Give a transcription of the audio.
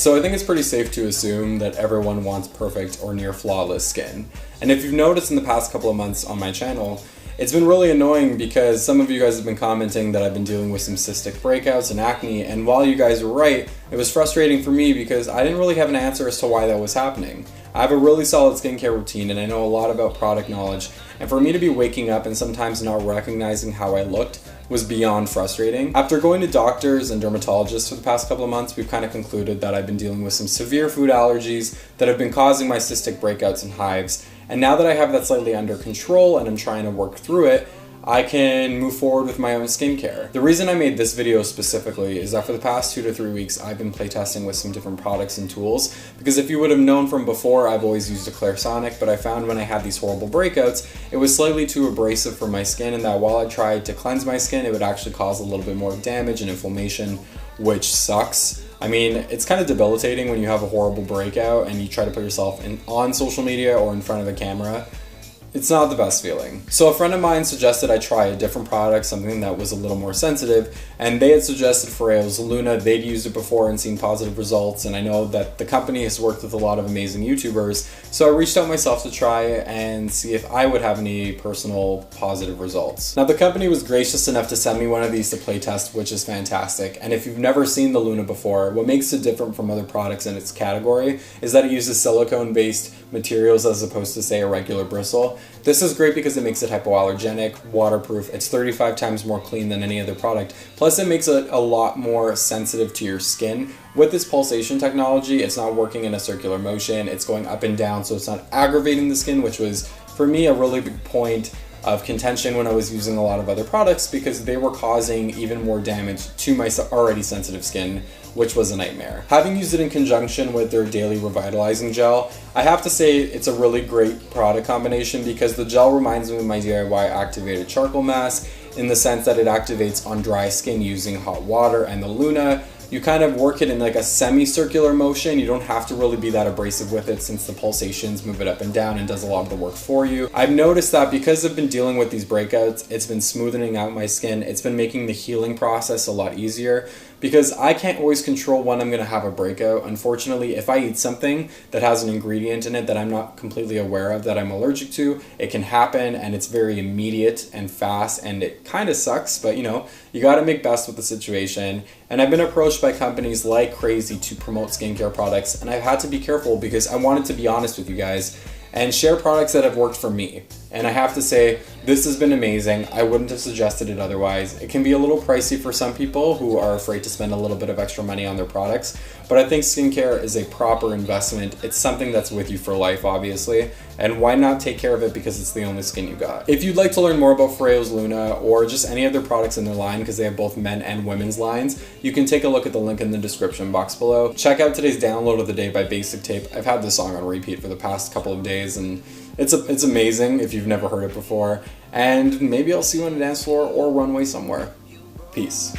So I think it's pretty safe to assume that everyone wants perfect or near flawless skin. And if you've noticed in the past couple of months on my channel, it's been really annoying because some of you guys have been commenting that I've been dealing with some cystic breakouts and acne, and while you guys were right, it was frustrating for me because I didn't really have an answer as to why that was happening. I have a really solid skincare routine and I know a lot about product knowledge, and for me to be waking up and sometimes not recognizing how I looked was beyond frustrating. After going to doctors and dermatologists for the past couple of months, we've kind of concluded that I've been dealing with some severe food allergies that have been causing my cystic breakouts and hives. And now that I have that slightly under control and I'm trying to work through it, I can move forward with my own skincare. The reason I made this video specifically is that for the past 2 to 3 weeks, I've been playtesting with some different products and tools, because if you would have known from before, I've always used a Clairsonic, but I found when I had these horrible breakouts, it was slightly too abrasive for my skin, and that while I tried to cleanse my skin, it would actually cause a little bit more damage and inflammation, which sucks. I mean, it's kind of debilitating when you have a horrible breakout and you try to put yourself on social media or in front of a camera. It's not the best feeling. So a friend of mine suggested I try a different product, something that was a little more sensitive, and they had suggested Foreo's Luna. They'd used it before and seen positive results, and I know that the company has worked with a lot of amazing YouTubers, so I reached out myself to try it and see if I would have any personal positive results. Now, the company was gracious enough to send me one of these to play test, which is fantastic, and if you've never seen the Luna before, what makes it different from other products in its category is that it uses silicone-based materials as opposed to, say, a regular bristle. This is great because it makes it hypoallergenic, waterproof, it's 35 times more clean than any other product, plus it makes it a lot more sensitive to your skin. With this pulsation technology, it's not working in a circular motion, it's going up and down, so it's not aggravating the skin, which was, for me, a really big point of contention when I was using a lot of other products, because they were causing even more damage to my already sensitive skin, which was a nightmare. Having used it in conjunction with their daily revitalizing gel, I have to say it's a really great product combination, because the gel reminds me of my DIY activated charcoal mask in the sense that it activates on dry skin using hot water, and the Luna, you kind of work it in like a semicircular motion. You don't have to really be that abrasive with it since the pulsations move it up and down and does a lot of the work for you. I've noticed that because I've been dealing with these breakouts, it's been smoothing out my skin. It's been making the healing process a lot easier, because I can't always control when I'm going to have a breakout. Unfortunately, if I eat something that has an ingredient in it that I'm not completely aware of that I'm allergic to, it can happen, and it's very immediate and fast, and it kind of sucks, but you know, you got to make best with the situation. And I've been approached by companies like crazy to promote skincare products, and I've had to be careful because I wanted to be honest with you guys and share products that have worked for me. And I have to say, this has been amazing. I wouldn't have suggested it otherwise. It can be a little pricey for some people who are afraid to spend a little bit of extra money on their products, but I think skincare is a proper investment. It's something that's with you for life, obviously, and why not take care of it because it's the only skin you got. If you'd like to learn more about Foreo's Luna or just any other products in their line, because they have both men and women's lines, you can take a look at the link in the description box below. Check out today's download of the day by Basic Tape. I've had this song on repeat for the past couple of days, and it's amazing if you've never heard it before. And maybe I'll see you on a dance floor or runway somewhere. Peace.